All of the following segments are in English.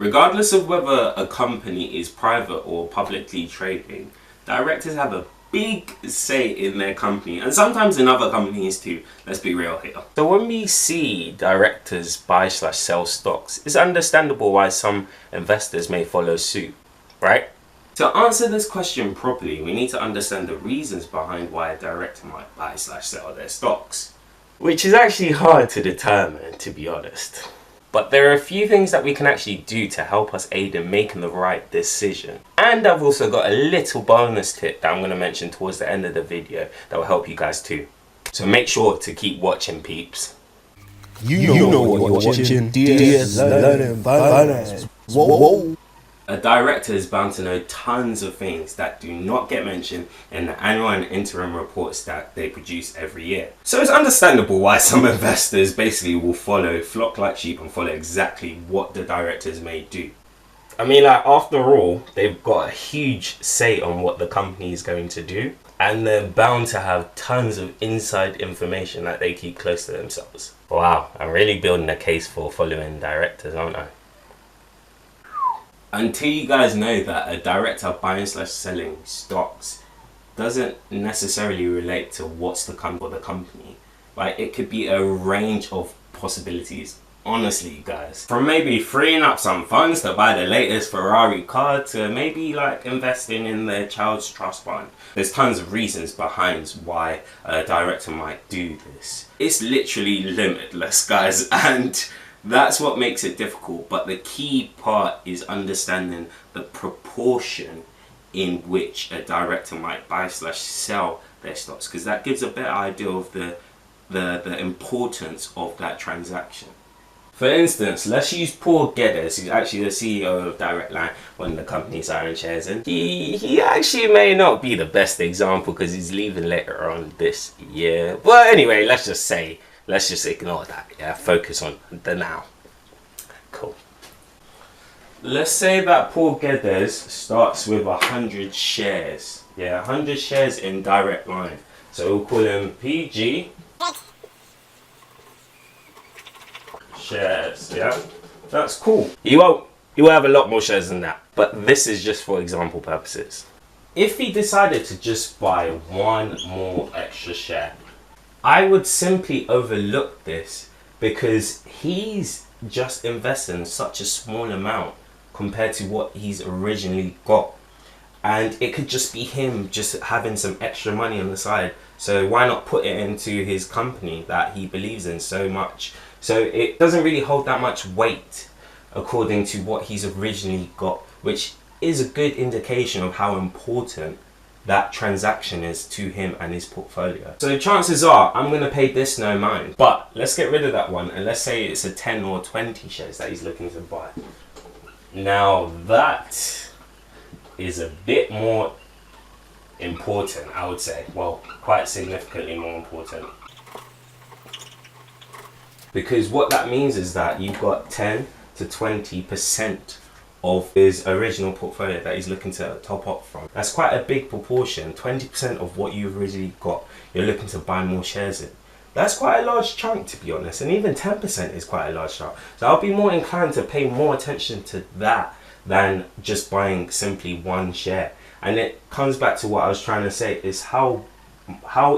Regardless of whether a company is private or publicly trading, directors have a big say in their company, and sometimes in other companies too. Let's be real here. So when we see directors buy/sell stocks, it's understandable why some investors may follow suit, right? To answer this question properly, we need to understand the reasons behind why a director might buy/sell their stocks, which is actually hard to determine, to be honest. But there are a few things that we can actually do to help us aid in making the right decision. And I've also got a little bonus tip that I'm going to mention towards the end of the video that will help you guys too. So make sure to keep watching, peeps. You know what you're watching. DS Learning Finance. Whoa. A director is bound to know tons of things that do not get mentioned in the annual and interim reports that they produce every year. So it's understandable why some investors basically will flock like sheep and follow exactly what the directors may do. I mean, like, after all, they've got a huge say on what the company is going to do, and they're bound to have tons of inside information that they keep close to themselves. Wow, I'm really building a case for following directors, aren't I? Until you guys know that a director buying/selling stocks doesn't necessarily relate to what's the company. Like, it could be a range of possibilities. Honestly, guys, from maybe freeing up some funds to buy the latest Ferrari car to maybe like investing in their child's trust fund. There's tons of reasons behind why a director might do this. It's literally limitless, guys, and that's what makes it difficult. But the key part is understanding the proportion in which a director might buy/sell their stocks, because that gives a better idea of the importance of that transaction. For instance, let's use Paul Geddes, who's actually the CEO of Direct Line, one of the companies I own shares in. He actually may not be the best example because he's leaving later on this year. But anyway, let's just ignore that, yeah? Focus on the now. Cool. Let's say that Paul Geddes starts with 100 shares. Yeah, 100 shares in Direct Line. So we'll call him PG shares, yeah? That's cool. You will have a lot more shares than that, but this is just for example purposes. If he decided to just buy one more extra share, I would simply overlook this because he's just investing such a small amount compared to what he's originally got. And it could just be him just having some extra money on the side. So why not put it into his company that he believes in so much? So it doesn't really hold that much weight according to what he's originally got, which is a good indication of how important that transaction is to him and his portfolio. So chances are I'm going to pay this no mind. But let's get rid of that one and let's say it's a 10 or 20 shares that he's looking to buy. Now that is a bit more important, I would say. Well, quite significantly more important. Because what that means is that you've got 10 to 20% of his original portfolio that he's looking to top up from. That's quite a big proportion. 20% of what you've originally got, you're looking to buy more shares in. That's quite a large chunk, to be honest, and even 10% is quite a large chunk. So I'll be more inclined to pay more attention to that than just buying simply one share. And it comes back to what I was trying to say, is how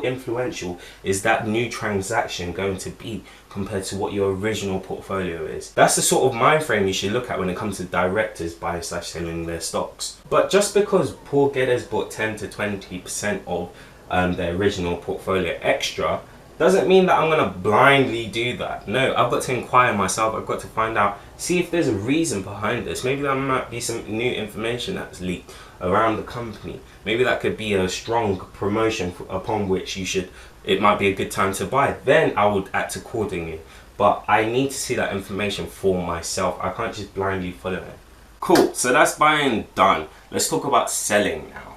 influential is that new transaction going to be compared to what your original portfolio is. That's the sort of mind frame you should look at when it comes to directors buying/selling their stocks. But just because Paul Geddes bought 10 to 20% of the original portfolio extra doesn't mean that I'm going to blindly do that. No, I've got to inquire myself. I've got to find out, see if there's a reason behind this. Maybe there might be some new information that's leaked around the company. Maybe that could be a strong promotion upon which it might be a good time to buy. Then I would act accordingly. But I need to see that information for myself. I can't just blindly follow it. Cool, so that's buying done. Let's talk about selling now,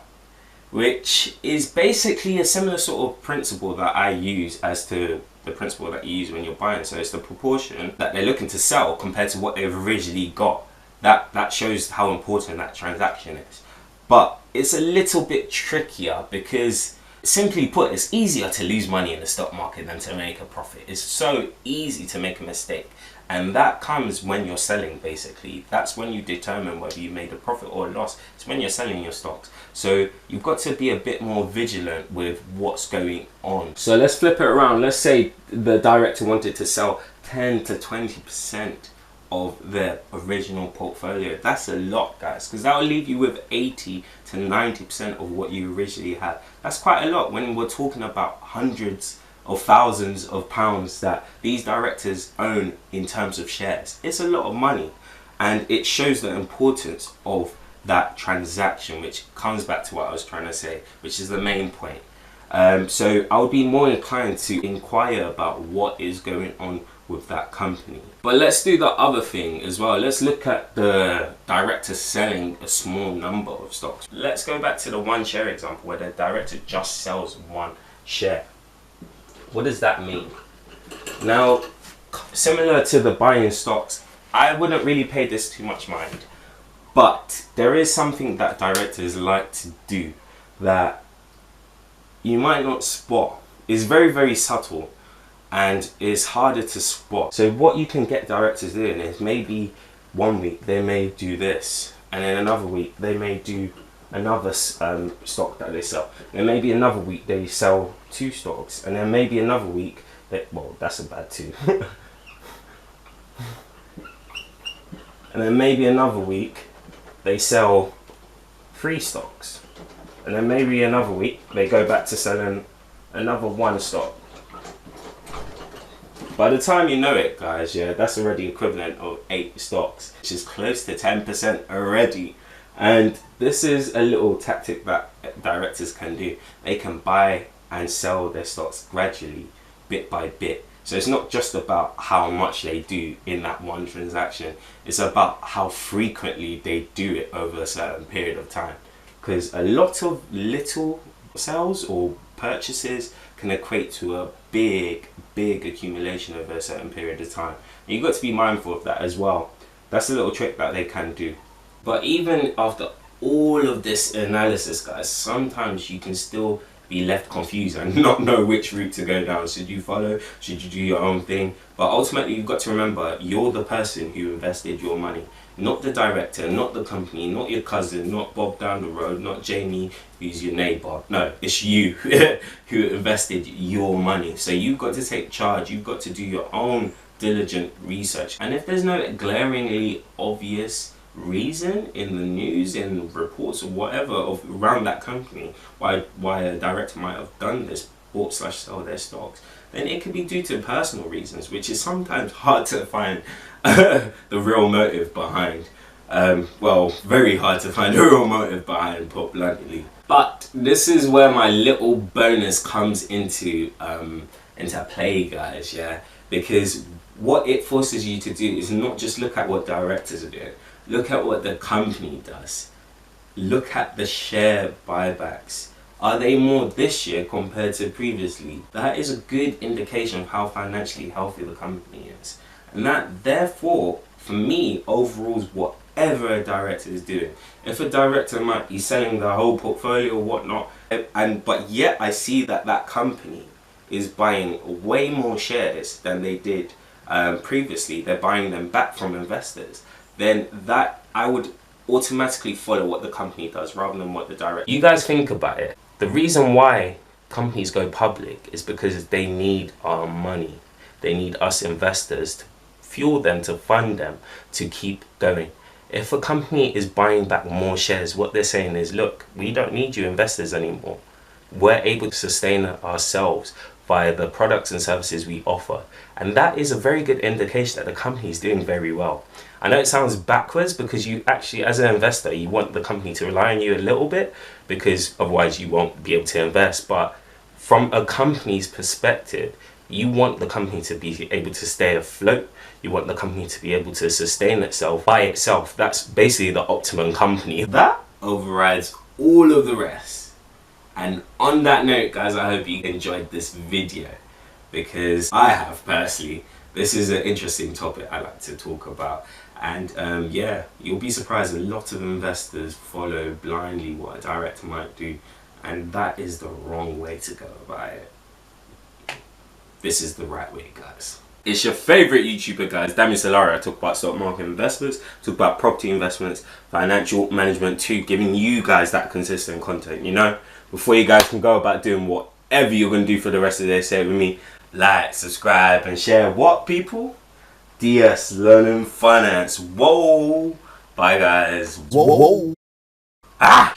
which is basically a similar sort of principle that I use as to the principle that you use when you're buying. So it's the proportion that they're looking to sell compared to what they've originally got. That shows how important that transaction is. But it's a little bit trickier because, simply put, it's easier to lose money in the stock market than to make a profit. It's so easy to make a mistake. And that comes when you're selling, basically. That's when you determine whether you made a profit or a loss. It's when you're selling your stocks. So you've got to be a bit more vigilant with what's going on. So let's flip it around. Let's say the director wanted to sell 10 to 20% of their original portfolio. That's a lot, guys, because that will leave you with 80 to 90% of what you originally had. That's quite a lot when we're talking about hundreds of thousands of pounds that these directors own in terms of shares. It's a lot of money, and it shows the importance of that transaction, which comes back to what I was trying to say, which is the main point. So I would be more inclined to inquire about what is going on with that company. But let's do the other thing as well. Let's look at the director selling a small number of stocks. Let's go back to the one share example where the director just sells one share. What does that mean? Now, similar to the buying stocks, I wouldn't really pay this too much mind. But there is something that directors like to do that you might not spot. It's very, very subtle and it's harder to spot. So what you can get directors doing is maybe one week they may do this, and then another week they may do another stock that they sell. And maybe another week they sell 2 stocks, and then maybe another week well, that's a bad 2. And then maybe another week they sell 3 stocks, and then maybe another week they go back to selling another 1 stock. By the time you know it, guys, yeah, that's already equivalent of 8 stocks, which is close to 10% already. And this is a little tactic that directors can do. They can buy and sell their stocks gradually, bit by bit. So it's not just about how much they do in that one transaction. It's about how frequently they do it over a certain period of time. Because a lot of little sales or purchases can equate to a big accumulation over a certain period of time. And you've got to be mindful of that as well. That's a little trick that they can do. But even after all of this analysis, guys, sometimes you can still be left confused and not know which route to go down. Should you follow? Should you do your own thing? But ultimately, you've got to remember, you're the person who invested your money. Not the director, not the company, not your cousin, not Bob down the road, not Jamie, who's your neighbor. No, it's you who invested your money. So you've got to take charge. You've got to do your own diligent research. And if there's no glaringly obvious reason in the news, in reports or whatever of around that company why a director might have done this, bought / sell their stocks, then it could be due to personal reasons, which is sometimes hard to find the real motive behind. Well, very hard to find a real motive behind, put bluntly. But this is where my little bonus comes into play, guys, yeah, because what it forces you to do is not just look at what directors are doing. Look at what the company does. Look at the share buybacks. Are they more this year compared to previously? That is a good indication of how financially healthy the company is. And that, therefore, for me, overrules whatever a director is doing. If a director might be selling the whole portfolio or whatnot, but yet I see that that company is buying way more shares than they did previously, they're buying them back from investors, then that I would automatically follow what the company does rather than what the director. You guys think about it. The reason why companies go public is because they need our money. They need us investors to fuel them, to fund them, to keep going. If a company is buying back more shares, what they're saying is, look, we don't need you investors anymore. We're able to sustain ourselves via the products and services we offer. And that is a very good indication that the company is doing very well. I know it sounds backwards because you actually, as an investor, you want the company to rely on you a little bit because otherwise you won't be able to invest. But from a company's perspective, you want the company to be able to stay afloat. You want the company to be able to sustain itself by itself. That's basically the optimum company. That overrides all of the rest. And on that note, guys, I hope you enjoyed this video because I have personally. This is an interesting topic I like to talk about. And yeah, you'll be surprised a lot of investors follow blindly what a director might do. And that is the wrong way to go about it. This is the right way, guys. It's your favorite YouTuber, guys. Damien Solara. I talk about stock market investments, talk about property investments, financial management too, giving you guys that consistent content, you know? Before you guys can go about doing whatever you're going to do for the rest of the day, say it with me, like, subscribe, and share what, people? DS Learning Finance. Whoa. Bye, guys. Whoa. Ah!